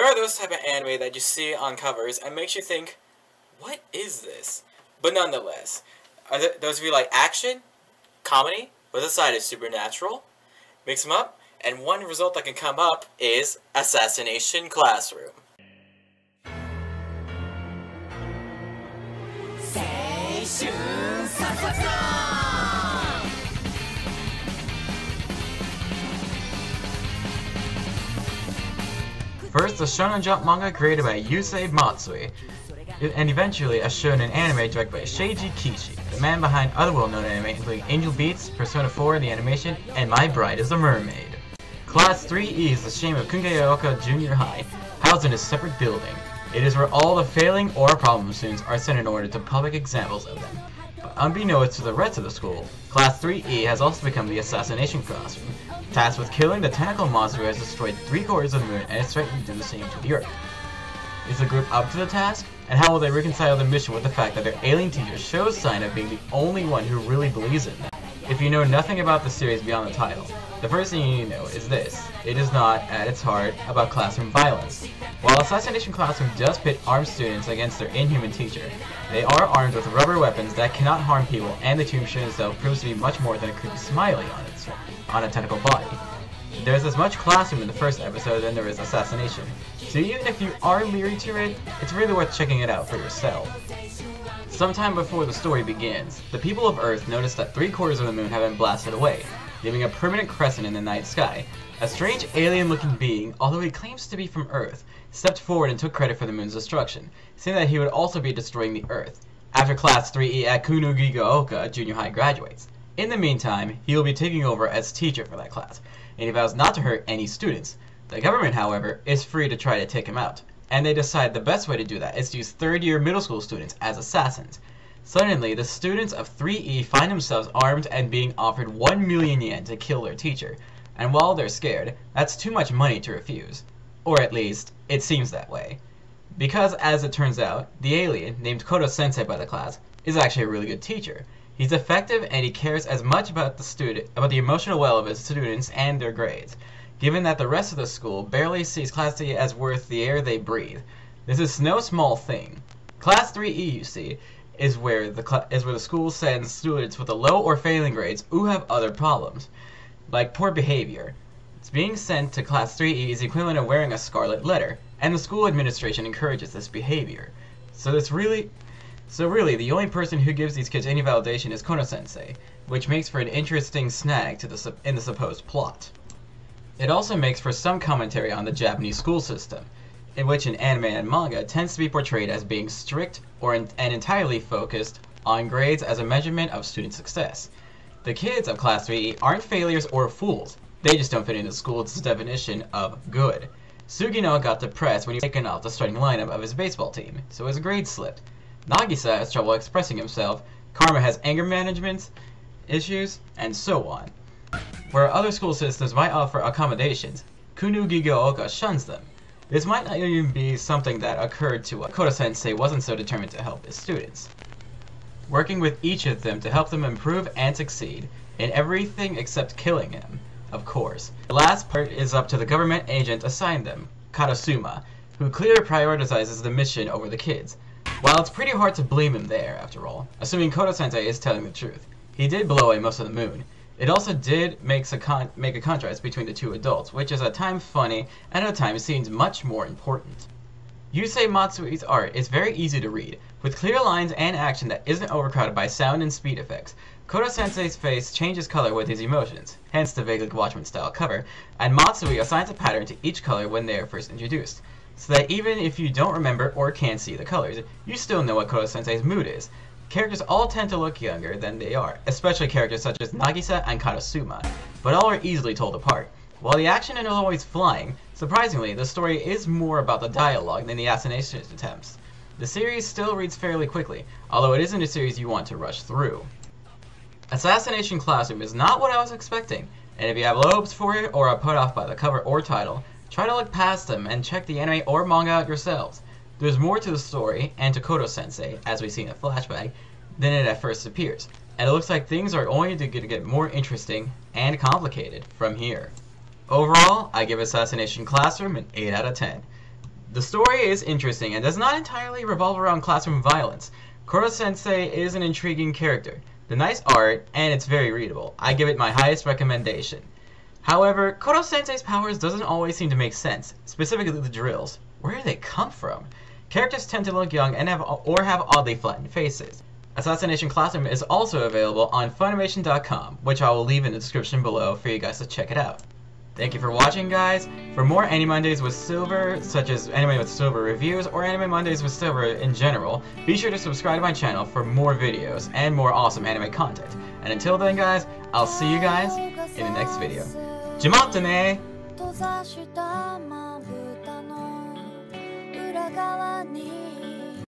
are those type of anime that you see on covers and makes you think, what is this? But nonetheless, those of you like action, comedy, with a side of supernatural, mix them up, and one result that can come up is Assassination Classroom. First, a Shonen Jump manga created by Yusei Matsui, and eventually a shonen anime directed by Seiji Kishi, the man behind other well-known anime including Angel Beats, Persona 4 the animation, and My Bride is a Mermaid. Class 3E is the shame of Kungeoka Junior High, housed in a separate building. It is where all the failing or problem students are sent in order to public examples of them. But unbeknownst to the rest of the school, Class 3E has also become the Assassination Classroom, tasked with killing the tentacle monster who has destroyed 3/4 of the moon and is threatening to do the same to the Earth. Is the group up to the task? And how will they reconcile their mission with the fact that their alien teacher shows sign of being the only one who really believes in them? If you know nothing about the series beyond the title, the first thing you need to know is this: it is not, at its heart, about classroom violence. While Assassination Classroom does pit armed students against their inhuman teacher, they are armed with rubber weapons that cannot harm people, and the tombstone itself proves to be much more than a creepy smiley on a tentacle body. There's as much classroom in the first episode than there is assassination, so even if you are leery to it, it's really worth checking it out for yourself. Sometime before the story begins, the people of Earth notice that 3/4 of the moon have been blasted away, leaving a permanent crescent in the night sky. A strange alien-looking being, although he claims to be from Earth, stepped forward and took credit for the moon's destruction, saying that he would also be destroying the Earth, after Class 3E at Kunugigaoka Junior High graduates. In the meantime, he will be taking over as teacher for that class, and he vows not to hurt any students. The government, however, is free to try to take him out, and they decide the best way to do that is to use third-year middle school students as assassins. Suddenly, the students of 3E find themselves armed and being offered 1 million yen to kill their teacher, and while they're scared, that's too much money to refuse. Or at least, it seems that way. Because, as it turns out, the alien, named Koto-sensei by the class, is actually a really good teacher. He's effective and he cares as much about the emotional well of his students and their grades, given that the rest of the school barely sees Class 3E as worth the air they breathe. This is no small thing. Class 3E, you see, is where the school sends students with the low or failing grades who have other problems, like poor behavior. Being sent to Class 3E is the equivalent of wearing a scarlet letter, and the school administration encourages this behavior. So really, the only person who gives these kids any validation is Kono-sensei, which makes for an interesting snag in the supposed plot. It also makes for some commentary on the Japanese school system, in which an anime and manga tends to be portrayed as being strict and entirely focused on grades as a measurement of student success. The kids of Class 3E aren't failures or fools, they just don't fit into the school's definition of good. Sugino got depressed when he was taken off the starting lineup of his baseball team, so his grades slipped. Nagisa has trouble expressing himself, Karma has anger management issues, and so on. Where other school systems might offer accommodations, Kunugigaoka shuns them. This might not even be something that occurred to Koto-sensei wasn't so determined to help his students, working with each of them to help them improve and succeed, in everything except killing him, of course. The last part is up to the government agent assigned them, Karasuma, who clearly prioritizes the mission over the kids. While it's pretty hard to blame him there, after all, assuming Koto-sensei is telling the truth. He did blow away most of the moon. It also did make a contrast between the two adults, which is at times funny, and at times seems much more important. Yusei Matsui's art is very easy to read, with clear lines and action that isn't overcrowded by sound and speed effects. Koto-sensei's face changes color with his emotions, hence the vaguely Watchmen-style cover, and Matsui assigns a pattern to each color when they are first introduced, so that even if you don't remember or can't see the colors, you still know what Koto-sensei's mood is. Characters all tend to look younger than they are, especially characters such as Nagisa and Karasuma, but all are easily told apart. While the action is always flying, surprisingly, the story is more about the dialogue than the assassination attempts. The series still reads fairly quickly, although it isn't a series you want to rush through. Assassination Classroom is not what I was expecting, and if you have low hopes for it or are put off by the cover or title, try to look past them and check the anime or manga out yourselves. There's more to the story, and to Koto-sensei, as we see in a flashback, than it at first appears, and it looks like things are only going to get more interesting and complicated from here. Overall, I give Assassination Classroom an 8 out of 10. The story is interesting and does not entirely revolve around classroom violence. Koro-sensei is an intriguing character. The nice art, and it's very readable. I give it my highest recommendation. However, Koro-sensei's powers doesn't always seem to make sense, specifically the drills. Where do they come from? Characters tend to look young and have oddly flattened faces. Assassination Classroom is also available on Funimation.com, which I will leave in the description below for you guys to check it out. Thank you for watching, guys. For more Anime Mondays with Silver, such as Anime with Silver reviews or Anime Mondays with Silver in general, be sure to subscribe to my channel for more videos and more awesome anime content. And until then, guys, I'll see you guys in the next video. Jimata ne! 閉ざしたまぶたの裏側に